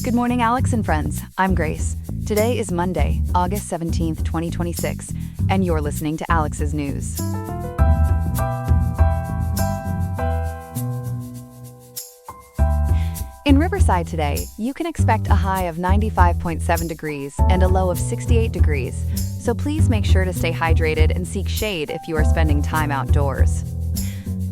Good morning, Alex and friends. I'm Grace. Today is Monday, August 17th, 2026, and you're listening to Alex's News. In Riverside today, you can expect a high of 95.7 degrees and a low of 68 degrees, so please make sure to stay hydrated and seek shade if you are spending time outdoors.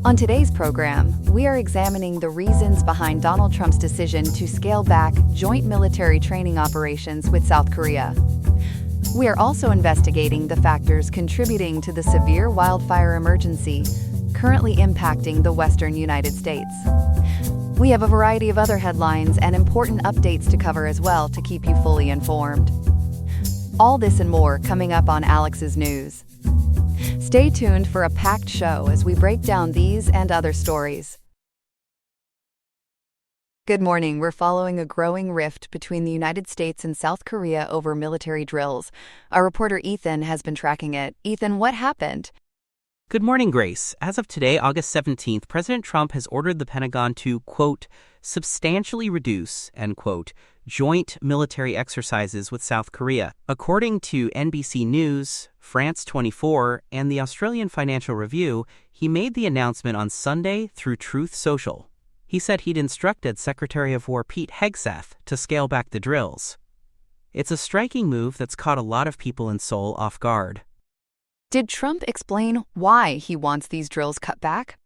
On today's program, we are examining the reasons behind Donald Trump's decision to scale back joint military training operations with South Korea. We are also investigating the factors contributing to the severe wildfire emergency currently impacting the western United States. We have a variety of other headlines and important updates to cover as well to keep you fully informed. All this and more coming up on Alex's News. Stay tuned for a packed show as we break down these and other stories. Good morning. We're following a growing rift between the United States and South Korea over military drills. Our reporter Ethan has been tracking it. Ethan, what happened? Good morning, Grace. As of today, August 17th, President Trump has ordered the Pentagon to, quote, substantially reduce, end quote, joint military exercises with South Korea. According to NBC News, France 24, and the Australian Financial Review, he made the announcement on Sunday through Truth Social. He said he'd instructed Secretary of War Pete Hegseth to scale back the drills. It's a striking move that's caught a lot of people in Seoul off guard. Did Trump explain why he wants these drills cut back?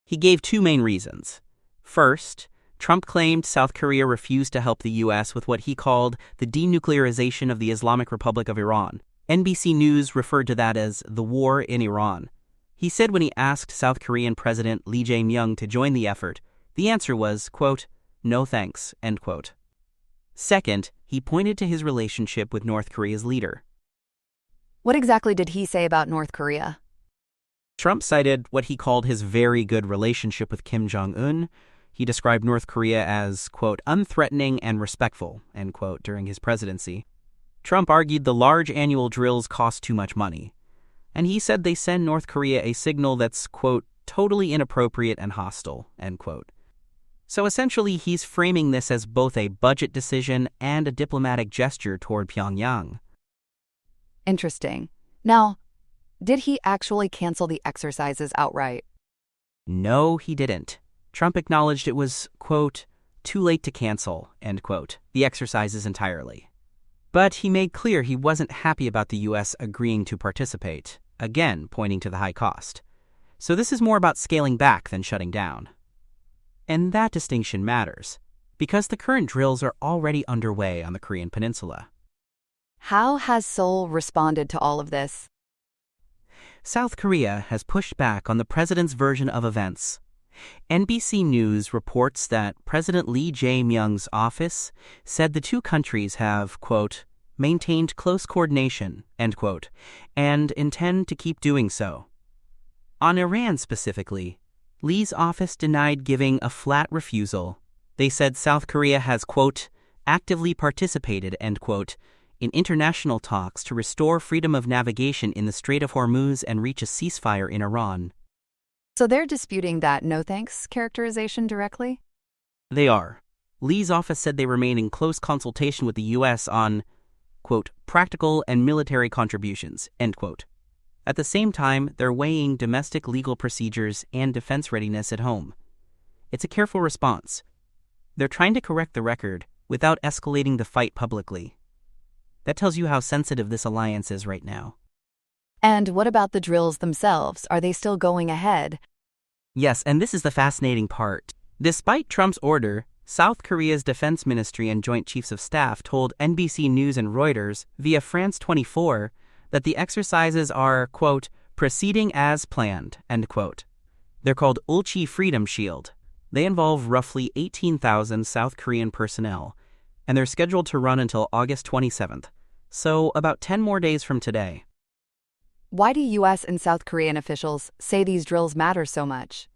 He gave two main reasons. First, Trump claimed South Korea refused to help the U.S. with what he called the denuclearization of the Islamic Republic of Iran. NBC News referred to that as the war in Iran. He said when he asked South Korean President Lee Jae-myung to join the effort, the answer was, quote, no thanks, end quote. Second, he pointed to his relationship with North Korea's leader. What exactly did he say about North Korea? Trump cited what he called his very good relationship with Kim Jong-un. He described North Korea as, quote, unthreatening and respectful, end quote, during his presidency. Trump argued the large annual drills cost too much money. And he said they send North Korea a signal that's, quote, totally inappropriate and hostile, end quote. So essentially, he's framing this as both a budget decision and a diplomatic gesture toward Pyongyang. Interesting. Now, did he actually cancel the exercises outright? No, he didn't. Trump acknowledged it was, quote, too late to cancel, end quote, the exercises entirely. But he made clear he wasn't happy about the U.S. agreeing to participate, again pointing to the high cost. So this is more about scaling back than shutting down. And that distinction matters, because the current drills are already underway on the Korean Peninsula. How has Seoul responded to all of this? South Korea has pushed back on the president's version of events. NBC News reports that President Lee Jae-myung's office said the two countries have, quote, maintained close coordination, end quote, and intend to keep doing so. On Iran specifically, Lee's office denied giving a flat refusal. They said South Korea has, quote, actively participated, end quote, in international talks to restore freedom of navigation in the Strait of Hormuz and reach a ceasefire in Iran. So they're disputing that no thanks characterization directly? They are. Lee's office said they remain in close consultation with the U.S. on, quote, practical and military contributions, end quote. At the same time, they're weighing domestic legal procedures and defense readiness at home. It's a careful response. They're trying to correct the record without escalating the fight publicly. That tells you how sensitive this alliance is right now. And what about the drills themselves? Are they still going ahead? Yes, and this is the fascinating part. Despite Trump's order, South Korea's Defense Ministry and Joint Chiefs of Staff told NBC News and Reuters via France 24 that the exercises are, quote, proceeding as planned, end quote. They're called Ulchi Freedom Shield. They involve roughly 18,000 South Korean personnel, and they're scheduled to run until August 27th, so about 10 more days from today. Why do U.S. and South Korean officials say these drills matter so much?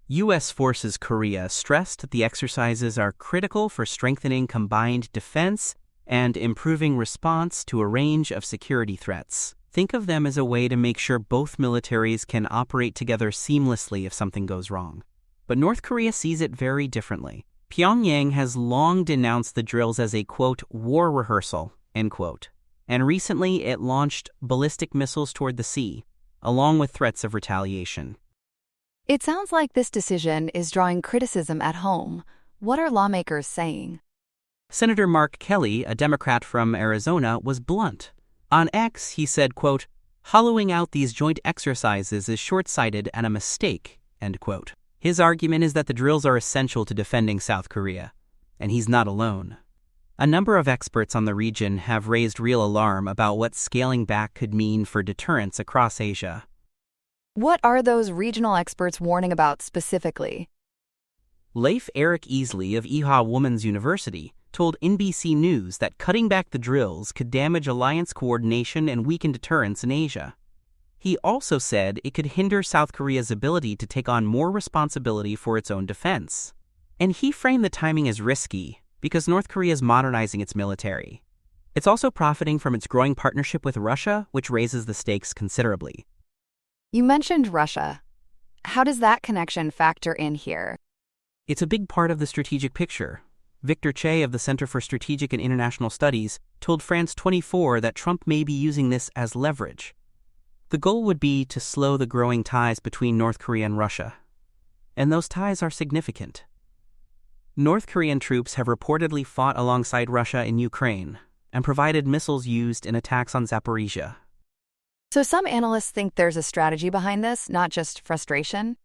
U.S. Forces Korea stressed that the exercises are critical for strengthening combined defense and improving response to a range of security threats. Think of them as a way to make sure both militaries can operate together seamlessly if something goes wrong. But North Korea sees it very differently. Pyongyang has long denounced the drills as a, quote, war rehearsal, end quote. And recently it launched ballistic missiles toward the sea, along with threats of retaliation. It sounds like this decision is drawing criticism at home. What are lawmakers saying? Senator Mark Kelly, a Democrat from Arizona, was blunt. On X, he said, quote, hollowing out these joint exercises is short-sighted and a mistake, end quote. His argument is that the drills are essential to defending South Korea, and he's not alone. A number of experts on the region have raised real alarm about what scaling back could mean for deterrence across Asia. What are those regional experts warning about specifically? Leif Eric Easley of Iowa Women's University told NBC News that cutting back the drills could damage alliance coordination and weaken deterrence in Asia. He also said it could hinder South Korea's ability to take on more responsibility for its own defense. And he framed the timing as risky because North Korea is modernizing its military. It's also profiting from its growing partnership with Russia, which raises the stakes considerably. You mentioned Russia. How does that connection factor in here? It's a big part of the strategic picture. Victor Che of the Center for Strategic and International Studies told France 24 that Trump may be using this as leverage. The goal would be to slow the growing ties between North Korea and Russia. And those ties are significant. North Korean troops have reportedly fought alongside Russia in Ukraine and provided missiles used in attacks on Zaporizhia. So some analysts think there's a strategy behind this, not just frustration?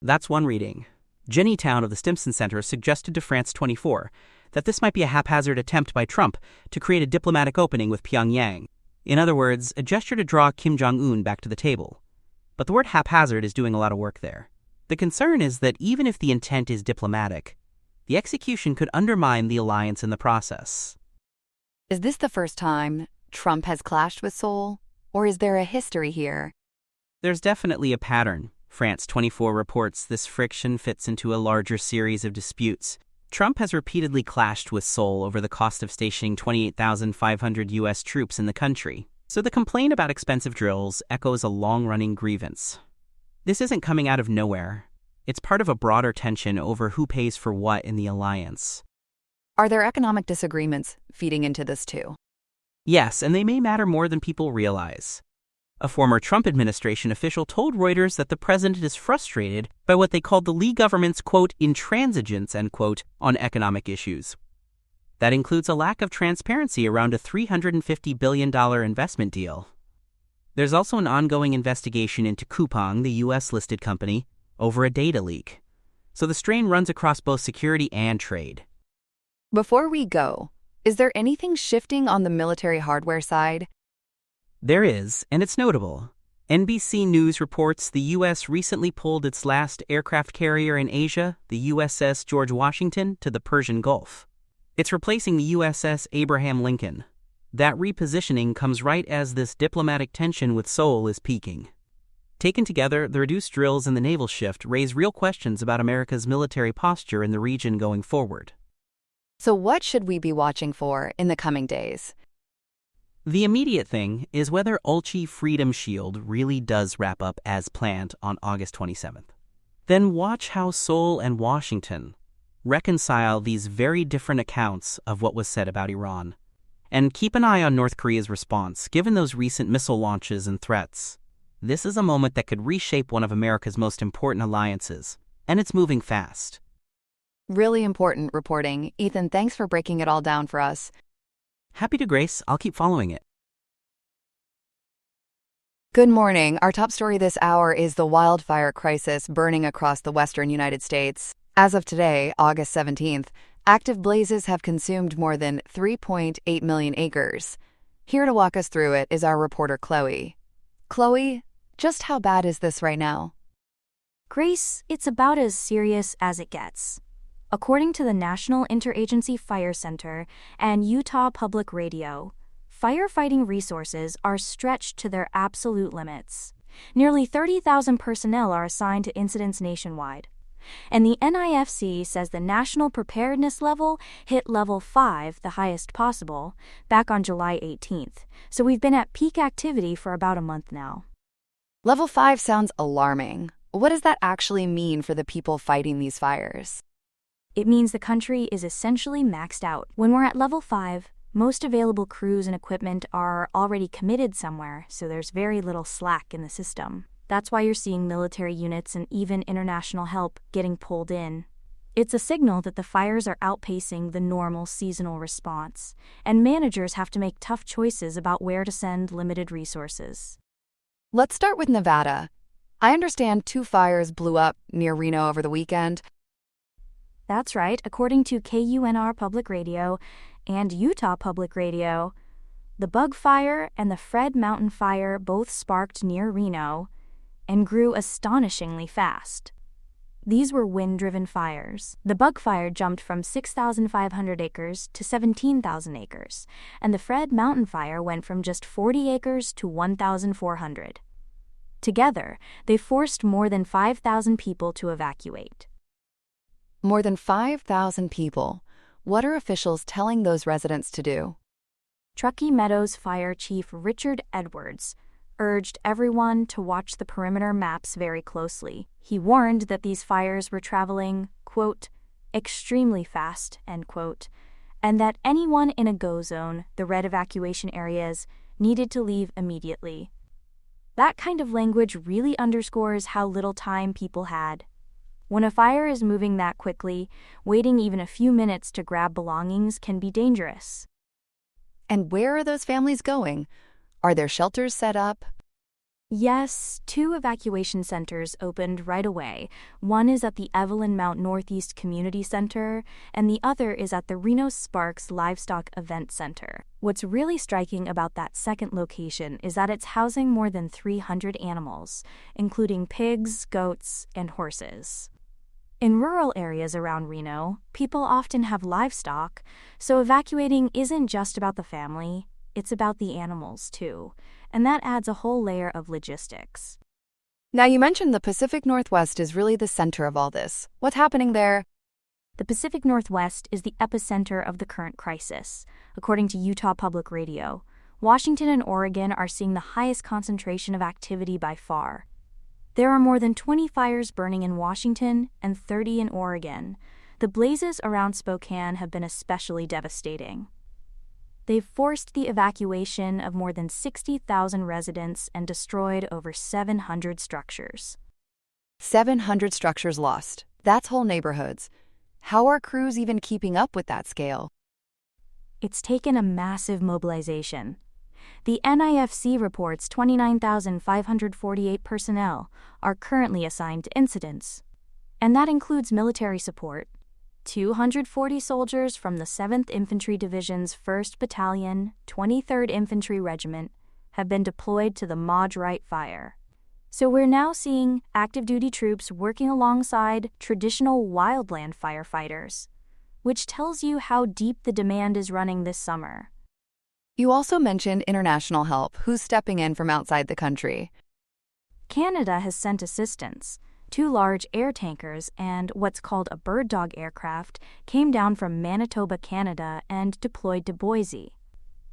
That's one reading. Jenny Town of the Stimson Center suggested to France 24 that this might be a haphazard attempt by Trump to create a diplomatic opening with Pyongyang. In other words, a gesture to draw Kim Jong-un back to the table. But the word haphazard is doing a lot of work there. The concern is that even if the intent is diplomatic, the execution could undermine the alliance in the process. Is this the first time Trump has clashed with Seoul? Or is there a history here? There's definitely a pattern. France 24 reports this friction fits into a larger series of disputes. Trump has repeatedly clashed with Seoul over the cost of stationing 28,500 U.S. troops in the country. So the complaint about expensive drills echoes a long-running grievance. This isn't coming out of nowhere. It's part of a broader tension over who pays for what in the alliance. Are there economic disagreements feeding into this too? Yes, and they may matter more than people realize. A former Trump administration official told Reuters that the president is frustrated by what they called the Lee government's, quote, intransigence, end quote, on economic issues. That includes a lack of transparency around a $350 billion investment deal. There's also an ongoing investigation into Coupang, the U.S.-listed company, over a data leak. So the strain runs across both security and trade. Before we go, is there anything shifting on the military hardware side? There is, and it's notable. NBC News reports the U.S. recently pulled its last aircraft carrier in Asia, the USS George Washington, to the Persian Gulf. It's replacing the USS Abraham Lincoln. That repositioning comes right as this diplomatic tension with Seoul is peaking. Taken together, the reduced drills and the naval shift raise real questions about America's military posture in the region going forward. So what should we be watching for in the coming days? The immediate thing is whether Ulchi Freedom Shield really does wrap up as planned on August 27th. Then watch how Seoul and Washington reconcile these very different accounts of what was said about Iran. And keep an eye on North Korea's response, given those recent missile launches and threats. This is a moment that could reshape one of America's most important alliances, and it's moving fast. Really important reporting. Ethan, thanks for breaking it all down for us. Happy to, Grace. I'll keep following it. Good morning. Our top story this hour is the wildfire crisis burning across the western United States. As of today, August 17th, active blazes have consumed more than 3.8 million acres. Here to walk us through it is our reporter, Chloe. Chloe, just how bad is this right now? Grace, it's about as serious as it gets. According to the National Interagency Fire Center and Utah Public Radio, firefighting resources are stretched to their absolute limits. Nearly 30,000 personnel are assigned to incidents nationwide. And the NIFC says the national preparedness level hit level 5, the highest possible, back on July 18th. So we've been at peak activity for about a month now. Level 5 sounds alarming. What does that actually mean for the people fighting these fires? It means the country is essentially maxed out. When we're at level 5, most available crews and equipment are already committed somewhere, so there's very little slack in the system. That's why you're seeing military units and even international help getting pulled in. It's a signal that the fires are outpacing the normal seasonal response, and managers have to make tough choices about where to send limited resources. Let's start with Nevada. I understand 2 fires blew up near Reno over the weekend. That's right, according to KUNR Public Radio and Utah Public Radio. The Bug Fire and the Fred Mountain Fire both sparked near Reno and grew astonishingly fast. These were wind-driven fires. The Bug Fire jumped from 6,500 acres to 17,000 acres, and the Fred Mountain Fire went from just 40 acres to 1,400. Together, they forced more than 5,000 people to evacuate. More than 5,000 people. What are officials telling those residents to do? Truckee Meadows Fire Chief Richard Edwards urged everyone to watch the perimeter maps very closely. He warned that these fires were traveling, quote, extremely fast, end quote, and that anyone in a go zone, the red evacuation areas, needed to leave immediately. That kind of language really underscores how little time people had. When a fire is moving that quickly, waiting even a few minutes to grab belongings can be dangerous. And where are those families going? Are there shelters set up? Yes, 2 evacuation centers opened right away. One is at the Evelyn Mount Northeast Community Center, and the other is at the Reno Sparks Livestock Event Center. What's really striking about that second location is that it's housing more than 300 animals, including pigs, goats, and horses. In rural areas around Reno, people often have livestock, so evacuating isn't just about the family, it's about the animals too, and that adds a whole layer of logistics. Now, you mentioned the Pacific Northwest is really the center of all this. What's happening there? The Pacific Northwest is the epicenter of the current crisis. According to Utah Public Radio, Washington and Oregon are seeing the highest concentration of activity by far. There are more than 20 fires burning in Washington and 30 in Oregon. The blazes around Spokane have been especially devastating. They've forced the evacuation of more than 60,000 residents and destroyed over 700 structures. 700 structures lost. That's whole neighborhoods. How are crews even keeping up with that scale? It's taken a massive mobilization. The NIFC reports 29,548 personnel are currently assigned to incidents, and that includes military support. 240 soldiers from the 7th Infantry Division's 1st Battalion, 23rd Infantry Regiment have been deployed to the Maude Wright Fire. So we're now seeing active-duty troops working alongside traditional wildland firefighters, which tells you how deep the demand is running this summer. You also mentioned international help. Who's stepping in from outside the country? Canada has sent assistance. 2 large air tankers and what's called a bird dog aircraft came down from Manitoba, Canada, and deployed to Boise.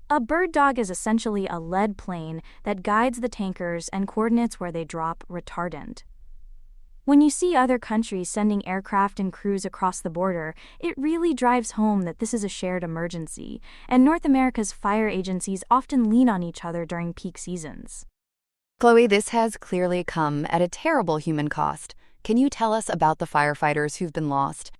A bird dog is essentially a lead plane that guides the tankers and coordinates where they drop retardant. When you see other countries sending aircraft and crews across the border, it really drives home that this is a shared emergency, and North America's fire agencies often lean on each other during peak seasons. Chloe, this has clearly come at a terrible human cost. Can you tell us about the firefighters who've been lost?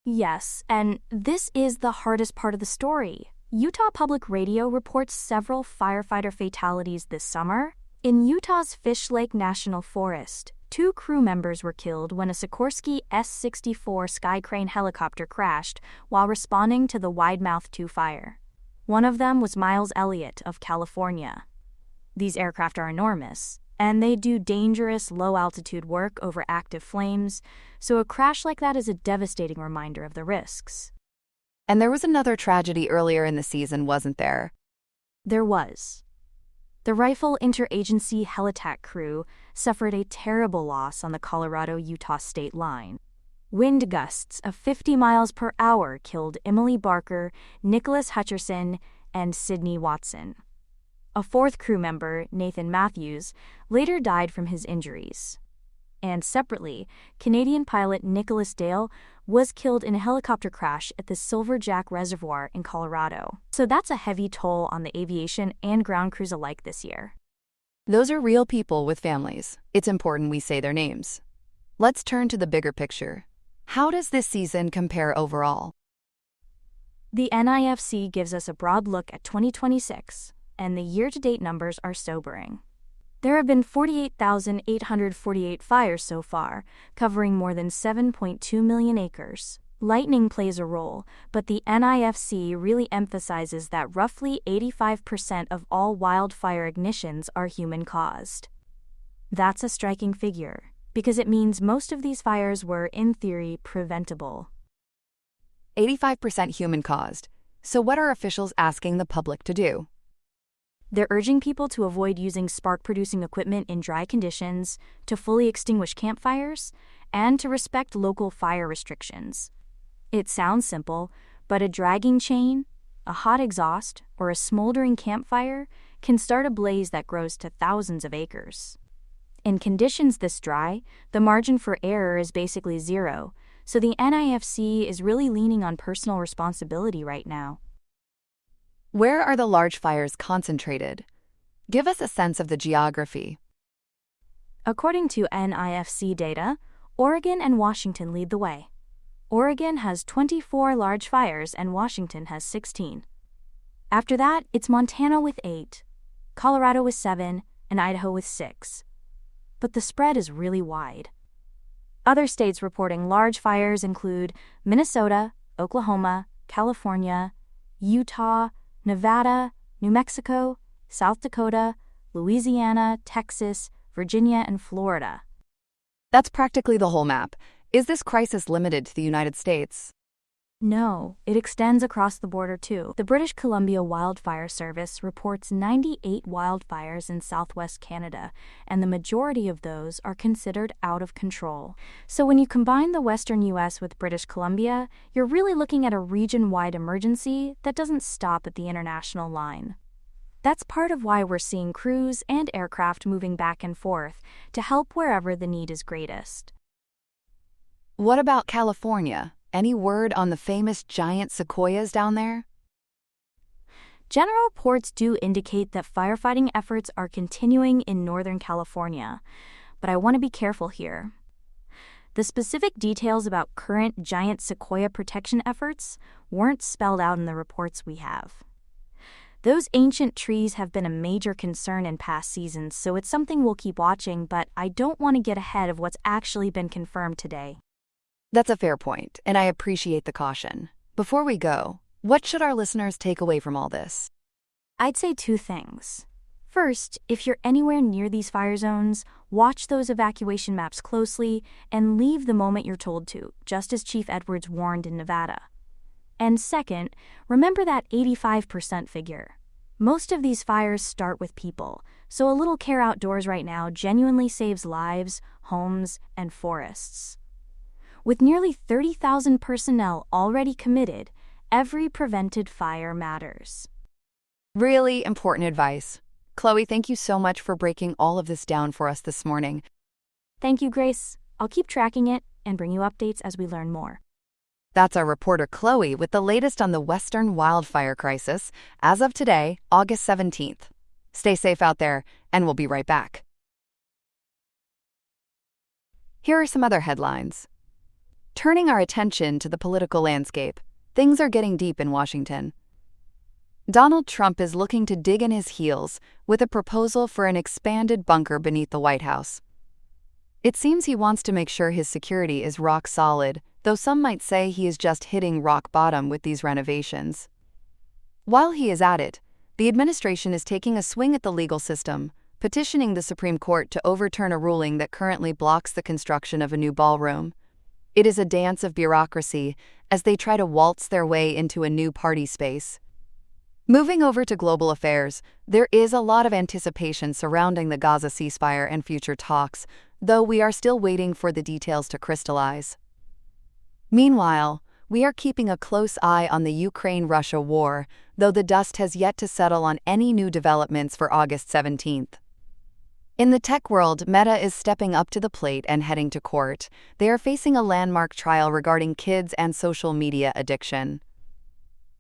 Yes, and this is the hardest part of the story. Utah Public Radio reports several firefighter fatalities this summer. In Utah's Fish Lake National Forest, 2 crew members were killed when a Sikorsky S-64 Skycrane helicopter crashed while responding to the Widemouth 2 fire. One of them was Miles Elliott of California. These aircraft are enormous, and they do dangerous low-altitude work over active flames, so a crash like that is a devastating reminder of the risks. And there was another tragedy earlier in the season, wasn't there? There was. The Rifle Interagency Helitack crew suffered a terrible loss on the Colorado-Utah state line. Wind gusts of 50 miles per hour killed Emily Barker, Nicholas Hutcherson, and Sydney Watson. A 4th crew member, Nathan Matthews, later died from his injuries. And separately, Canadian pilot Nicholas Dale was killed in a helicopter crash at the Silver Jack Reservoir in Colorado. So that's a heavy toll on the aviation and ground crews alike this year. Those are real people with families. It's important we say their names. Let's turn to the bigger picture. How does this season compare overall? The NIFC gives us a broad look at 2026, and the year-to-date numbers are sobering. There have been 48,848 fires so far, covering more than 7.2 million acres. Lightning plays a role, but the NIFC really emphasizes that roughly 85% of all wildfire ignitions are human-caused. That's a striking figure, because it means most of these fires were, in theory, preventable. 85% human-caused. So what are officials asking the public to do? They're urging people to avoid using spark-producing equipment in dry conditions, to fully extinguish campfires, and to respect local fire restrictions. It sounds simple, but a dragging chain, a hot exhaust, or a smoldering campfire can start a blaze that grows to thousands of acres. In conditions this dry, the margin for error is basically zero, so the NIFC is really leaning on personal responsibility right now. Where are the large fires concentrated? Give us a sense of the geography. According to NIFC data, Oregon and Washington lead the way. Oregon has 24 large fires and Washington has 16. After that, it's Montana with 8, Colorado with 7, and Idaho with 6. But the spread is really wide. Other states reporting large fires include Minnesota, Oklahoma, California, Utah, Nevada, New Mexico, South Dakota, Louisiana, Texas, Virginia, and Florida. That's practically the whole map. Is this crisis limited to the United States? No, it extends across the border too. The British Columbia Wildfire Service reports 98 wildfires in southwest Canada, and the majority of those are considered out of control. So when you combine the western U.S. with British Columbia, you're really looking at a region-wide emergency that doesn't stop at the international line. That's part of why we're seeing crews and aircraft moving back and forth to help wherever the need is greatest. What about California? Any word on the famous giant sequoias down there? General reports do indicate that firefighting efforts are continuing in Northern California, but I want to be careful here. The specific details about current giant sequoia protection efforts weren't spelled out in the reports we have. Those ancient trees have been a major concern in past seasons, so it's something we'll keep watching, but I don't want to get ahead of what's actually been confirmed today. That's a fair point, and I appreciate the caution. Before we go, what should our listeners take away from all this? I'd say 2 things. First, if you're anywhere near these fire zones, watch those evacuation maps closely and leave the moment you're told to, just as Chief Edwards warned in Nevada. And second, remember that 85% figure. Most of these fires start with people, so a little care outdoors right now genuinely saves lives, homes, and forests. With nearly 30,000 personnel already committed, every prevented fire matters. Really important advice. Chloe, thank you so much for breaking all of this down for us this morning. Thank you, Grace. I'll keep tracking it and bring you updates as we learn more. That's our reporter Chloe with the latest on the Western wildfire crisis as of today, August 17th. Stay safe out there, and we'll be right back. Here are some other headlines. Turning our attention to the political landscape, things are getting deep in Washington. Donald Trump is looking to dig in his heels with a proposal for an expanded bunker beneath the White House. It seems he wants to make sure his security is rock solid, though some might say he is just hitting rock bottom with these renovations. While he is at it, the administration is taking a swing at the legal system, petitioning the Supreme Court to overturn a ruling that currently blocks the construction of a new ballroom. It is a dance of bureaucracy as they try to waltz their way into a new party space. Moving over to global affairs, there is a lot of anticipation surrounding the Gaza ceasefire and future talks, though we are still waiting for the details to crystallize. Meanwhile, we are keeping a close eye on the Ukraine-Russia war, though the dust has yet to settle on any new developments for August 17th. In the tech world, Meta is stepping up to the plate and heading to court. They are facing a landmark trial regarding kids and social media addiction.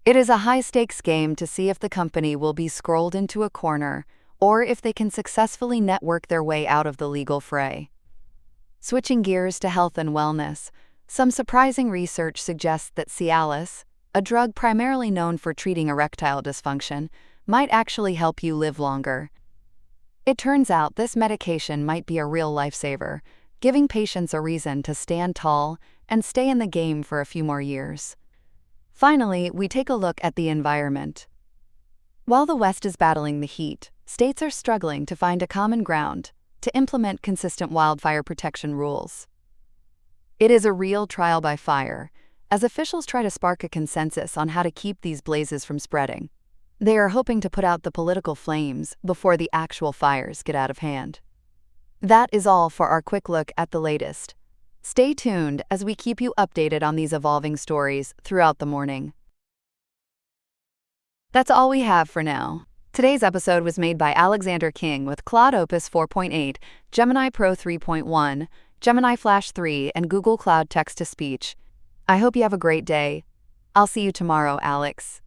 It is a high-stakes game to see if the company will be scrolled into a corner or if they can successfully network their way out of the legal fray. Switching gears to health and wellness, some surprising research suggests that Cialis, a drug primarily known for treating erectile dysfunction, might actually help you live longer. It turns out this medication might be a real lifesaver, giving patients a reason to stand tall and stay in the game for a few more years. Finally, we take a look at the environment. While the West is battling the heat, states are struggling to find a common ground to implement consistent wildfire protection rules. It is a real trial by fire, as officials try to spark a consensus on how to keep these blazes from spreading. They are hoping to put out the political flames before the actual fires get out of hand. That is all for our quick look at the latest. Stay tuned as we keep you updated on these evolving stories throughout the morning. That's all we have for now. Today's episode was made by Alexander King with Claude Opus 4.8, Gemini Pro 3.1, Gemini Flash 3, and Google Cloud Text-to-Speech. I hope you have a great day. I'll see you tomorrow, Alex.